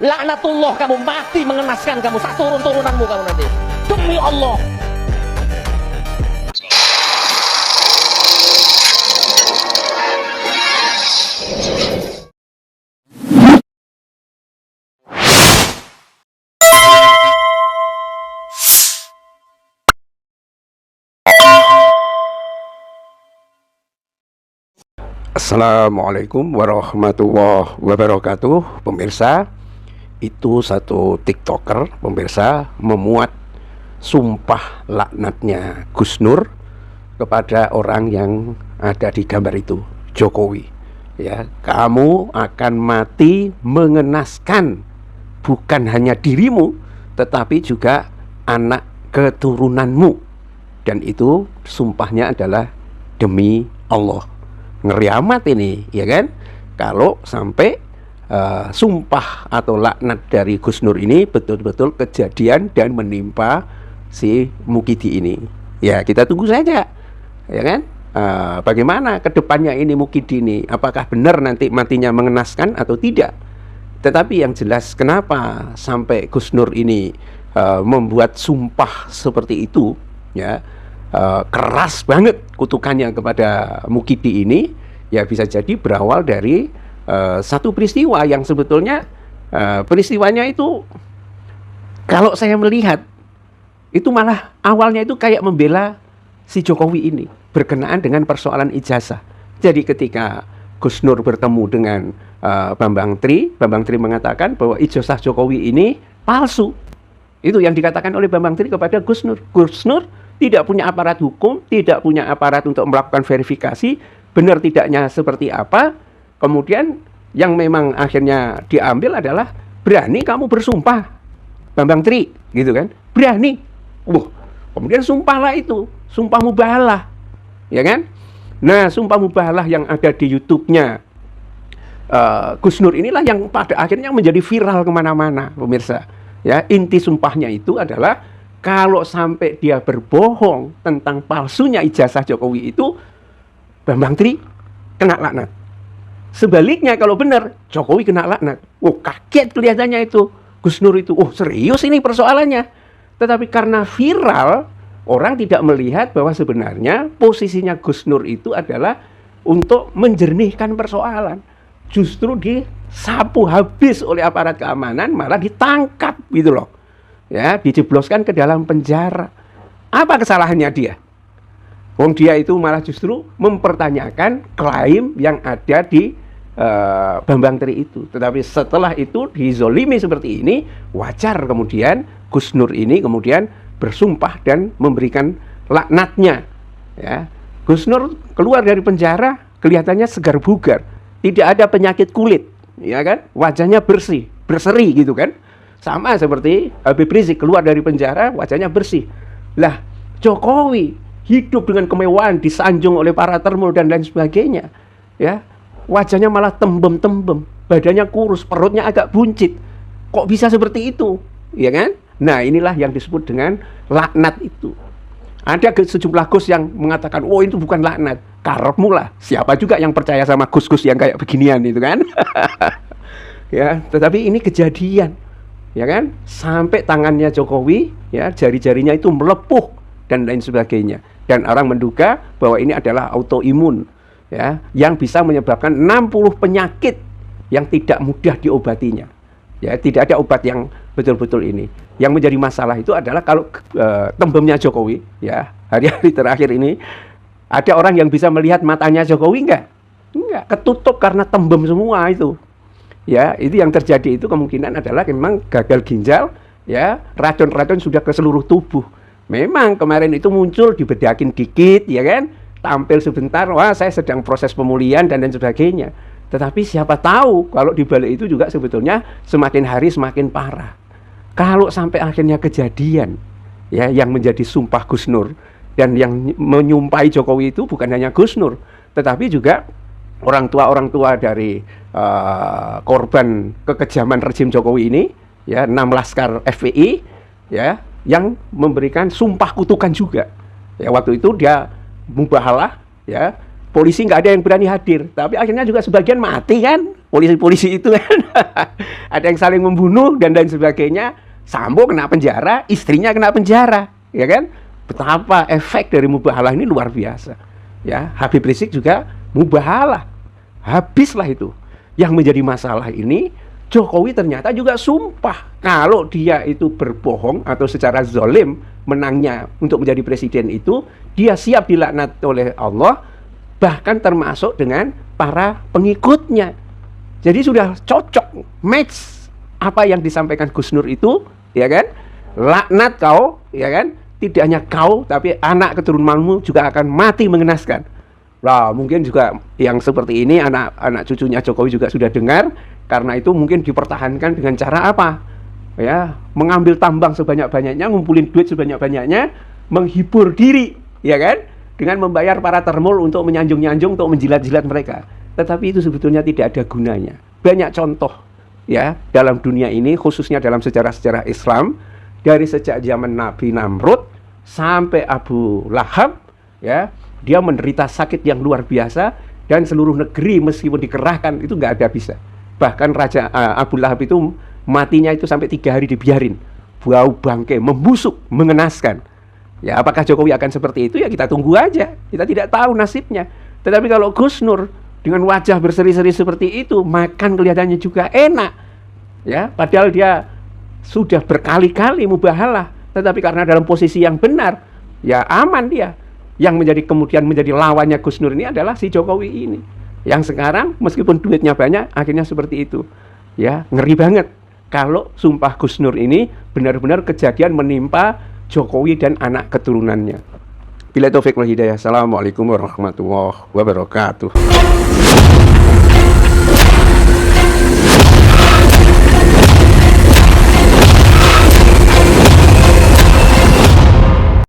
Laknatullah, kamu mati mengenaskan kamu, sak turun-turunanmu kamu nanti. Demi Allah. Assalamualaikum warahmatullahi wabarakatuh. Pemirsa, itu satu TikToker pemirsa memuat sumpah laknatnya Gus Nur kepada orang yang ada di gambar itu, Jokowi. Ya, kamu akan mati mengenaskan bukan hanya dirimu tetapi juga anak keturunanmu. Dan itu sumpahnya adalah demi Allah. Ngeri amat ini, ya kan? Kalau sampai sumpah atau laknat dari Gus Nur ini betul-betul kejadian dan menimpa si Mukidi ini. Ya, kita tunggu saja, ya kan? Bagaimana kedepannya ini Mukidi ini? Apakah benar nanti matinya mengenaskan atau tidak? Tetapi yang jelas, kenapa sampai Gus Nur ini membuat sumpah seperti itu, ya? Keras banget kutukannya kepada Mukidi ini, ya bisa jadi berawal dari satu peristiwa yang sebetulnya peristiwanya itu kalau saya melihat itu malah awalnya itu kayak membela si Jokowi ini berkenaan dengan persoalan ijazah. Jadi ketika Gus Nur bertemu dengan Bambang Tri mengatakan bahwa ijazah Jokowi ini palsu. Itu yang dikatakan oleh Bambang Tri kepada Gus Nur. Gus Nur tidak punya aparat hukum, tidak punya aparat untuk melakukan verifikasi, benar tidaknya seperti apa. Kemudian yang memang akhirnya diambil adalah berani kamu bersumpah, Bambang Tri, gitu kan? Berani. Kemudian sumpahlah itu, sumpah mubahalah, ya kan? Nah, sumpah mubahalah yang ada di YouTube-nya Gus Nur inilah yang pada akhirnya menjadi viral kemana-mana, pemirsa. Ya, inti sumpahnya itu adalah kalau sampai dia berbohong tentang palsunya ijazah Jokowi itu, Bambang Tri kena laknat. Sebaliknya kalau benar, Jokowi kena laknat. Kaget kelihatannya itu Gus Nur itu. Serius ini persoalannya. Tetapi karena viral, orang tidak melihat bahwa sebenarnya posisinya Gus Nur itu adalah untuk menjernihkan persoalan. Justru disapu habis oleh aparat keamanan, malah ditangkap gitu loh. Ya, dijebloskan ke dalam penjara. Apa kesalahannya dia? Dia itu malah justru mempertanyakan klaim yang ada di Bambang Tri itu. Tetapi setelah itu dizolimi seperti ini, wajar kemudian Gus Nur ini kemudian bersumpah dan memberikan laknatnya. Ya, Gus Nur keluar dari penjara kelihatannya segar bugar, tidak ada penyakit kulit, ya kan? Wajahnya bersih, berseri gitu kan? Sama seperti Habib Rizik keluar dari penjara, wajahnya bersih. Lah, Jokowi hidup dengan kemewahan, disanjung oleh para termul dan lain sebagainya. Ya, wajahnya malah tembem-tembem, badannya kurus, perutnya agak buncit. Kok bisa seperti itu? Ya kan? Nah, inilah yang disebut dengan laknat itu. Ada sejumlah Gus yang mengatakan, itu bukan laknat. Karepmu lah. Siapa juga yang percaya sama Gus-Gus yang kayak beginian itu kan? Ya, tetapi ini kejadian. Ya kan, sampai tangannya Jokowi, ya, jari-jarinya itu melepuh dan lain sebagainya. Dan orang menduga bahwa ini adalah autoimun, ya, yang bisa menyebabkan 60 penyakit yang tidak mudah diobatinya. Ya, tidak ada obat yang betul-betul ini. Yang menjadi masalah itu adalah kalau tembemnya Jokowi, ya, hari-hari terakhir ini ada orang yang bisa melihat matanya Jokowi enggak, ketutup karena tembem semua itu. Ya, itu yang terjadi itu kemungkinan adalah memang gagal ginjal, ya, racun-racun sudah ke seluruh tubuh. Memang kemarin itu muncul dibedakin dikit, ya kan, tampil sebentar, saya sedang proses pemulihan dan lain sebagainya. Tetapi siapa tahu kalau di balik itu juga sebetulnya semakin hari semakin parah. Kalau sampai akhirnya kejadian, ya, yang menjadi sumpah Gus Nur dan yang menyumpahi Jokowi itu bukan hanya Gus Nur, tetapi juga orang tua dari korban kekejaman rezim Jokowi ini, ya, 6 laskar FPI, ya, yang memberikan sumpah kutukan juga. Ya, waktu itu dia mubahalah, ya, polisi nggak ada yang berani hadir, tapi akhirnya juga sebagian mati kan, polisi-polisi itu kan ada yang saling membunuh dan lain sebagainya. Sambo kena penjara, istrinya kena penjara, ya kan? Betapa efek dari mubahalah ini luar biasa. Ya, Habib Rizik juga mubahalah, habislah itu. Yang menjadi masalah ini, Jokowi ternyata juga sumpah kalau dia itu berbohong atau secara zalim menangnya untuk menjadi presiden itu, dia siap dilaknat oleh Allah, bahkan termasuk dengan para pengikutnya. Jadi sudah cocok, match apa yang disampaikan Gus Nur itu, ya kan? Laknat kau, ya kan? Tidak hanya kau, tapi anak keturunanmu juga akan mati mengenaskan. Nah, mungkin juga yang seperti ini anak cucunya Jokowi juga sudah dengar, karena itu mungkin dipertahankan dengan cara apa? Ya, mengambil tambang sebanyak-banyaknya, ngumpulin duit sebanyak-banyaknya, menghibur diri, ya kan? Dengan membayar para termul untuk menyanjung-nyanjung, untuk menjilat-jilat mereka. Tetapi itu sebetulnya tidak ada gunanya. Banyak contoh ya dalam dunia ini, khususnya dalam sejarah-sejarah Islam, dari sejak zaman Nabi Namrud sampai Abu Lahab, ya, dia menderita sakit yang luar biasa dan seluruh negeri meskipun dikerahkan itu nggak ada bisa. Bahkan Raja Abu Lahab itu matinya itu sampai 3 hari dibiarin, bau bangkai membusuk, mengenaskan. Ya, apakah Jokowi akan seperti itu? Ya kita tunggu aja. Kita tidak tahu nasibnya. Tetapi kalau Gus Nur dengan wajah berseri-seri seperti itu, makan kelihatannya juga enak. Ya, padahal dia sudah berkali-kali mubahalah, tetapi karena dalam posisi yang benar, ya aman dia. Yang kemudian menjadi lawannya Gus Nur ini adalah si Jokowi ini. Yang sekarang meskipun duitnya banyak, akhirnya seperti itu. Ya, ngeri banget kalau sumpah Gus Nur ini benar-benar kejadian menimpa Jokowi dan anak keturunannya. Bila taufik wal hidayah. Assalamualaikum warahmatullahi wabarakatuh.